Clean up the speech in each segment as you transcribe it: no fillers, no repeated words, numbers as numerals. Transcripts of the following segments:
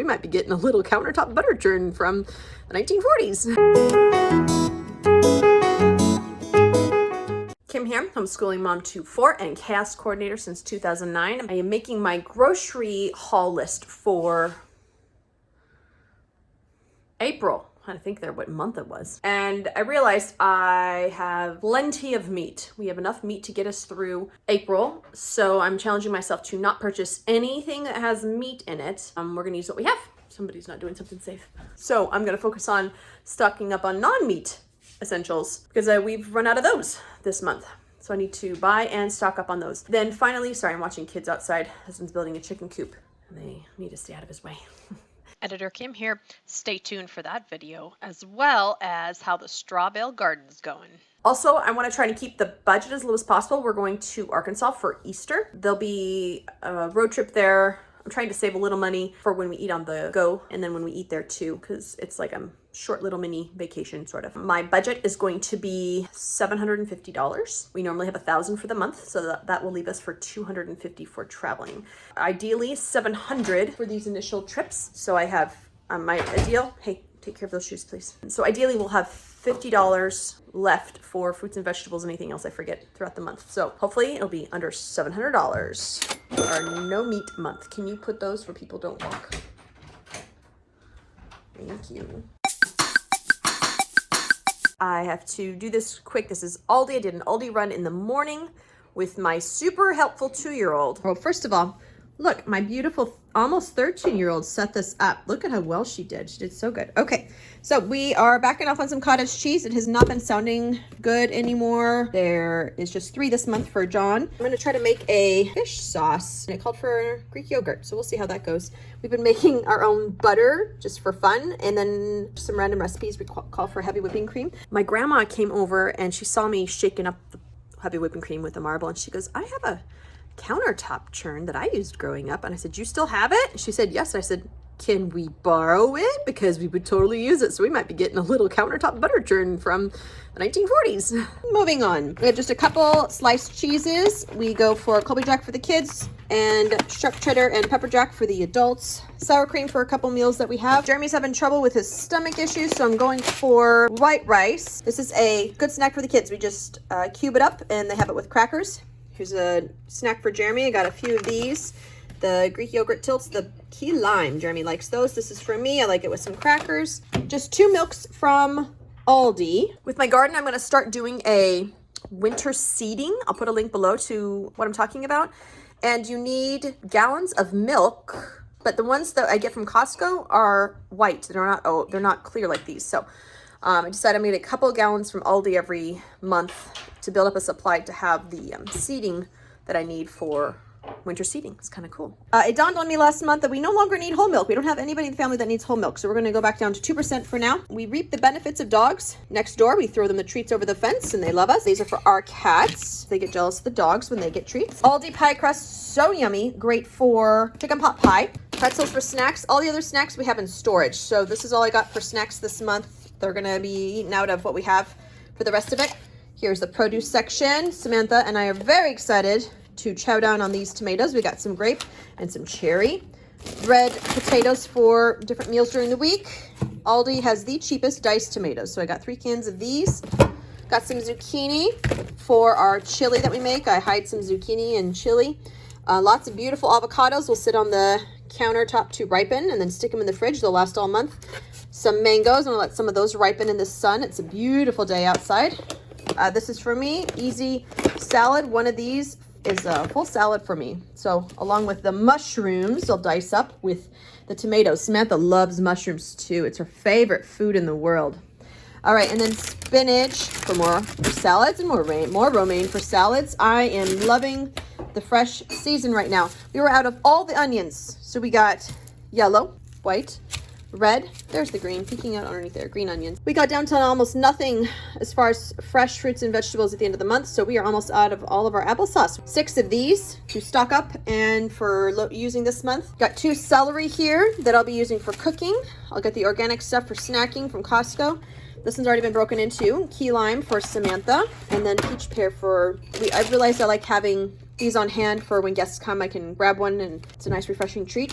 we might be getting a little countertop butter churn from the 1940s. Kim here, homeschooling mom to 4 and chaos coordinator since 2009. I am making my grocery haul list for April. I think there what month it was. And I realized I have plenty of meat. We have enough meat to get us through April. So I'm challenging myself to not purchase anything that has meat in it. We're gonna use what we have. Somebody's not doing something safe. So I'm gonna focus on stocking up on non-meat essentials because we've run out of those this month. So I need to buy and stock up on those. Then finally, sorry, I'm watching kids outside. Husband's building a chicken coop and they need to stay out of his way. Editor Kim here. Stay tuned for that video, as well as how the straw bale garden's going. Also, I want to try to keep the budget as low as possible. We're going to Arkansas for Easter. There'll be a road trip there. I'm trying to save a little money for when we eat on the go and then when we eat there too, because it's like a short little mini vacation sort of. My budget is going to be $750. We normally have $1,000 for the month, so that will leave us for $250 for traveling. Ideally $700 for these initial trips. So I have my ideal, hey, take care of those shoes, please. So ideally we'll have $50 left for fruits and vegetables and anything else I forget throughout the month. So hopefully it'll be under $700 for our no meat month. Can you put those where people don't walk? Thank you. I have to do this quick. This is Aldi. I did an Aldi run in the morning with my super helpful 2-year-old. Well, first of all, look, my beautiful almost 13-year-old set this up. Look at how well she did. She did so good. Okay, so we are backing off on some cottage cheese. It has not been sounding good anymore. There is just 3 this month for John. I'm going to try to make a fish sauce. And it called for Greek yogurt, so we'll see how that goes. We've been making our own butter just for fun, and then some random recipes we call for heavy whipping cream. My grandma came over and she saw me shaking up the heavy whipping cream with a marble, and she goes, I have a countertop churn that I used growing up. And I said, you still have it? She said, yes. I said, can we borrow it? Because we would totally use it. So we might be getting a little countertop butter churn from the 1940s. Moving on. We have just a couple sliced cheeses. We go for Colby Jack for the kids and sharp cheddar and pepper jack for the adults. Sour cream for a couple meals that we have. Jeremy's having trouble with his stomach issues, so I'm going for white rice. This is a good snack for the kids. We just cube it up and they have it with crackers. Here's a snack for Jeremy. I got a few of these. The Greek yogurt tilts, the key lime. Jeremy likes those. This is for me. I like it with some crackers. Just 2 milks from Aldi. With my garden, I'm going to start doing a winter seeding. I'll put a link below to what I'm talking about. And you need gallons of milk, but the ones that I get from Costco are white. They're not clear like these. So I decided I'm going to get a couple of gallons from Aldi every month to build up a supply to have the seeding that I need for winter seeding. It's kind of cool. It dawned on me last month that we no longer need whole milk. We don't have anybody in the family that needs whole milk. So we're going to go back down to 2% for now. We reap the benefits of dogs. Next door, we throw them the treats over the fence and they love us. These are for our cats. They get jealous of the dogs when they get treats. Aldi pie crust, so yummy. Great for chicken pot pie. Pretzels for snacks. All the other snacks we have in storage. So this is all I got for snacks this month. They're going to be eaten out of what we have for the rest of it. Here's the produce section. Samantha and I are very excited to chow down on these tomatoes. We got some grape and some cherry. Red potatoes for different meals during the week. Aldi has the cheapest diced tomatoes. So I got 3 cans of these. Got some zucchini for our chili that we make. I hide some zucchini and chili. Lots of beautiful avocados will sit on the countertop to ripen and then stick them in the fridge. They'll last all month. Some mangoes. I'm going to let some of those ripen in the sun. It's a beautiful day outside. This is for me. Easy salad. One of these is a full salad for me. So along with the mushrooms, I'll dice up with the tomatoes. Samantha loves mushrooms too. It's her favorite food in the world. All right, and then spinach for more salads and more romaine for salads. I am loving the fresh season right now. We were out of all the onions. So we got yellow, white, red. There's the green peeking out underneath there, green onions. We got down to almost nothing as far as fresh fruits and vegetables at the end of the month, so we are almost out of all of our applesauce. 6 of these to stock up and for using this month. Got 2 celery here that I'll be using for cooking. I'll get the organic stuff for snacking from Costco. This one's already been broken into. Key lime for Samantha, and then peach pear for, I've realized I like having these on hand for when guests come. I can grab one and it's a nice refreshing treat.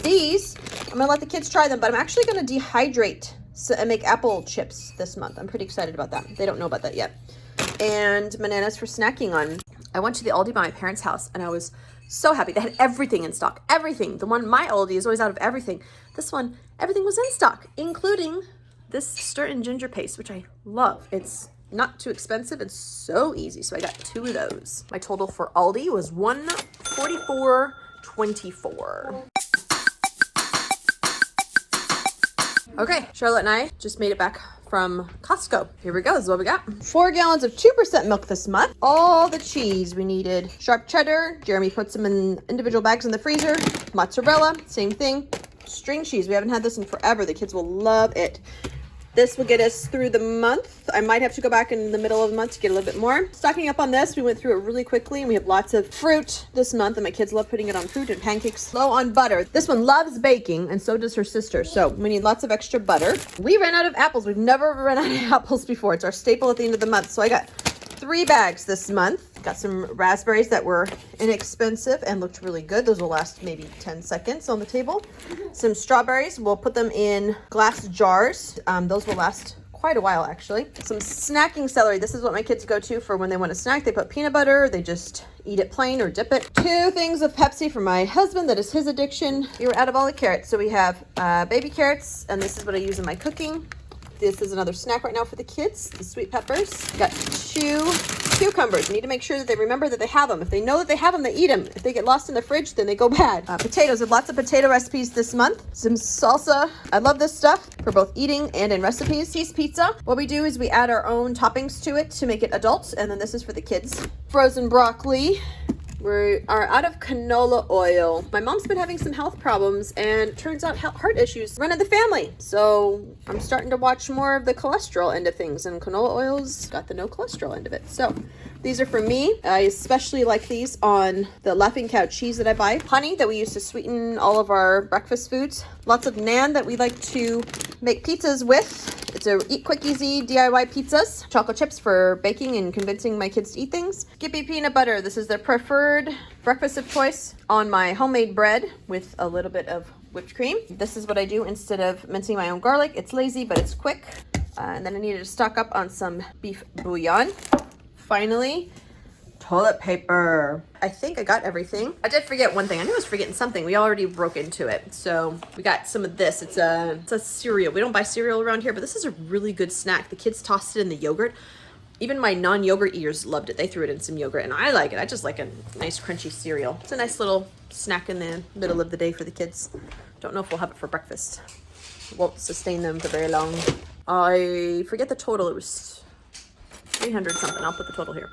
These I'm gonna let the kids try them, but I'm actually gonna dehydrate and make apple chips this month. I'm pretty excited about that. They don't know about that yet. And bananas for snacking on. I went to the Aldi by my parents' house and I was so happy. They had everything in stock, everything. The one, my Aldi is always out of everything. This one, everything was in stock, including this stir-in ginger paste, which I love. It's not too expensive. It's so easy. So I got 2 of those. My total for Aldi was $144.24. Okay, Charlotte and I just made it back from Costco. Here we go, this is what we got. 4 gallons of 2% milk this month. All the cheese we needed. Sharp cheddar, Jeremy puts them in individual bags in the freezer. Mozzarella, same thing. String cheese, we haven't had this in forever. The kids will love it. This will get us through the month. I might have to go back in the middle of the month to get a little bit more. Stocking up on this, we went through it really quickly and we have lots of fruit this month and my kids love putting it on fruit and pancakes. Low on butter. This one loves baking and so does her sister. So we need lots of extra butter. We ran out of apples. We've never run out of apples before. It's our staple at the end of the month. So I got 3 bags this month. Got some raspberries that were inexpensive and looked really good. Those will last maybe 10 seconds on the table. Some strawberries, we'll put them in glass jars. Those will last quite a while actually. Some snacking celery. This is what my kids go to for when they want a snack. They put peanut butter, they just eat it plain or dip it. 2 things of Pepsi for my husband. That is his addiction. We were out of all the carrots. So we have baby carrots and this is what I use in my cooking. This is another snack right now for the kids, the sweet peppers. Got 2 cucumbers. You need to make sure that they remember that they have them. If they know that they have them, they eat them. If they get lost in the fridge, then they go bad. Potatoes, we have lots of potato recipes this month. Some salsa. I love this stuff for both eating and in recipes. Cheese pizza. What we do is we add our own toppings to it to make it adult, and then this is for the kids. Frozen broccoli. We are out of canola oil. My mom's been having some health problems and turns out heart issues run in the family. So I'm starting to watch more of the cholesterol end of things and canola oil's got the no cholesterol end of it. So these are for me. I especially like these on the Laughing Cow cheese that I buy. Honey that we use to sweeten all of our breakfast foods. Lots of naan that we like to make pizzas with. It's a eat quick, easy DIY pizzas. Chocolate chips for baking and convincing my kids to eat things. Skippy peanut butter. This is their preferred breakfast of choice on my homemade bread with a little bit of whipped cream. This is what I do instead of mincing my own garlic. It's lazy, but it's quick. And then I needed to stock up on some beef bouillon. Finally, toilet paper. I think I got everything. I did forget one thing. I knew I was forgetting something. We already broke into it. So we got some of this. It's a cereal. We don't buy cereal around here, but this is a really good snack. The kids tossed it in the yogurt. Even my non-yogurt eaters loved it. They threw it in some yogurt and I like it. I just like a nice crunchy cereal. It's a nice little snack in the middle of the day for the kids. Don't know if we'll have it for breakfast. It won't sustain them for very long. I forget the total. It was 300 something. I'll put the total here.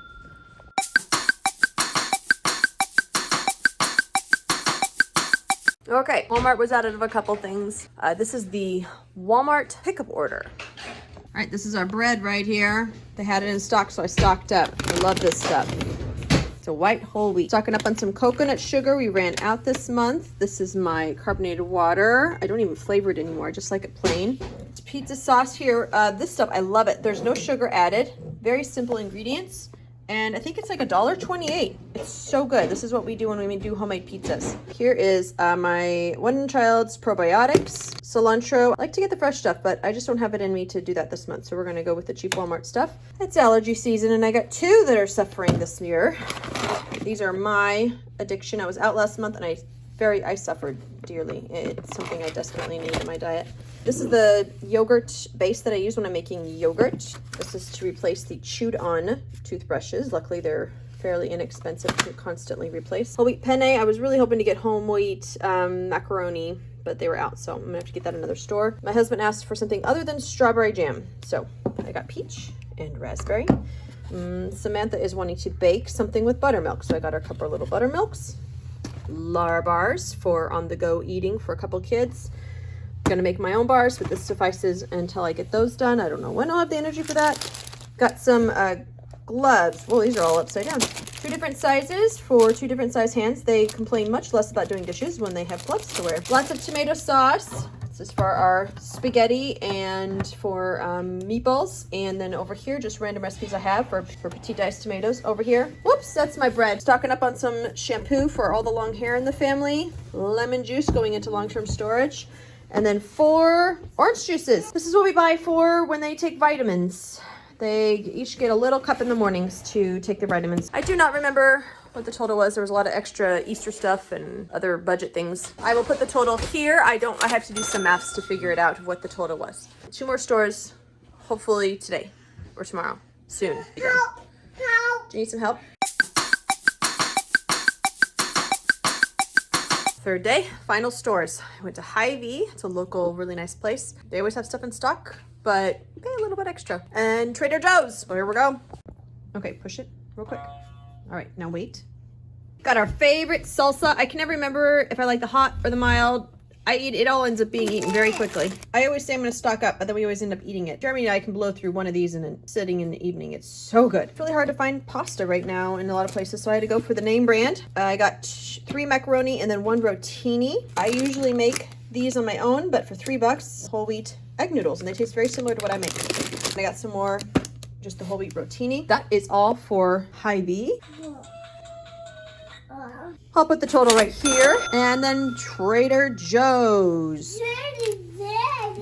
Okay, Walmart was out of a couple things. This is the Walmart pickup order. All right, this is our bread right here. They had it in stock, so I stocked up. I love this stuff. It's a white whole wheat. Stocking up on some coconut sugar. We ran out this month. This is my carbonated water. I don't even flavor it anymore. I just like it plain. It's pizza sauce here. This stuff, I love it. There's no sugar added. Very simple ingredients. And I think it's like $1.28. It's so good. This is what we do when we do homemade pizzas. Here is my one child's probiotics, cilantro. I like to get the fresh stuff, but I just don't have it in me to do that this month. So we're gonna go with the cheap Walmart stuff. It's allergy season and I got 2 that are suffering this year. These are my addiction. I was out last month and I suffered dearly. It's something I desperately need in my diet. This is the yogurt base that I use when I'm making yogurt. This is to replace the chewed on toothbrushes. Luckily they're fairly inexpensive to constantly replace. Whole wheat penne. I was really hoping to get whole wheat macaroni, but they were out, so I'm gonna have to get that at another store. My husband asked for something other than strawberry jam, so I got peach and raspberry. Samantha is wanting to bake something with buttermilk, so I got her a couple of little buttermilks. Lar bars for on-the-go eating for a couple kids. Gonna make my own bars, but this suffices until I get those done. I don't know when I'll have the energy for that. Got some gloves. Well, these are all upside down. 2 different sizes for 2 different size hands. They complain much less about doing dishes when they have gloves to wear. Lots of tomato sauce. This is for our spaghetti and for meatballs. And then over here, just random recipes I have for petite diced tomatoes. Over here, whoops, that's my bread. Stocking up on some shampoo for all the long hair in the family. Lemon juice going into long-term storage. And then 4 orange juices. This is what we buy for when they take vitamins. They each get a little cup in the mornings to take their vitamins. I do not remember what the total was. There was a lot of extra Easter stuff and other budget things. I will put the total here. I have to do some maths to figure it out of what the total was. 2 more stores, hopefully today or tomorrow, soon. Help! Do you need some help? 3rd day, final stores. I went to HyVee. It's a local, really nice place. They always have stuff in stock, but pay a little bit extra. And Trader Joe's. So here we go. Okay, push it real quick. All right, now wait. Got our favorite salsa. I can never remember if I like the hot or the mild. It all ends up being eaten very quickly. I always say I'm gonna stock up, but then we always end up eating it. Jeremy and I can blow through one of these and then sitting in the evening. It's so good. It's really hard to find pasta right now in a lot of places, so I had to go for the name brand. I got 3 macaroni and then 1 rotini. I usually make these on my own, but for $3, whole wheat egg noodles, and they taste very similar to what I make. And I got some more, just the whole wheat rotini. That is all for HyVee. I'll put the total right here. And then Trader Joe's.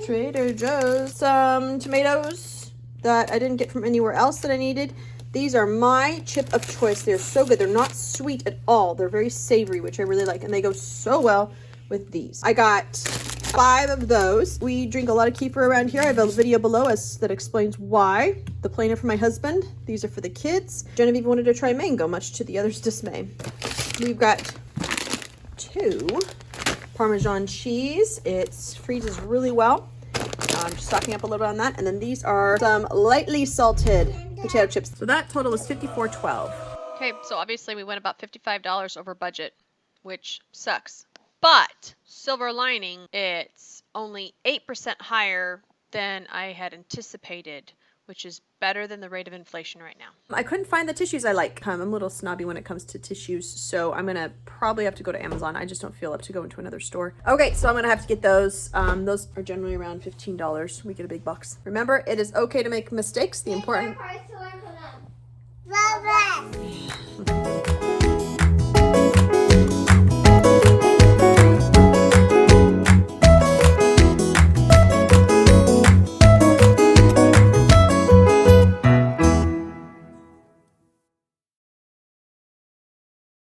Trader Joe's. Some tomatoes that I didn't get from anywhere else that I needed. These are my chip of choice. They're so good. They're not sweet at all. They're very savory, which I really like. And they go so well with these. I got 5 of those. We drink a lot of kefir around here. I have a video below that explains why. The plain are for my husband. These are for the kids. Genevieve wanted to try mango, much to the others' dismay. We've got 2 Parmesan cheese. It freezes really well. I'm just stocking up a little bit on that. And then these are some lightly salted potato chips. So that total is $54.12. Okay, so obviously we went about $55 over budget, which sucks. But silver lining, it's only 8% higher than I had anticipated, which is better than the rate of inflation right now. I couldn't find the tissues I like. I'm a little snobby when it comes to tissues, so I'm gonna probably have to go to Amazon. I just don't feel up to go into another store. Okay, so I'm gonna have to get those. Those are generally around $15. We get a big box. Remember, it is okay to make mistakes. The important... Love it.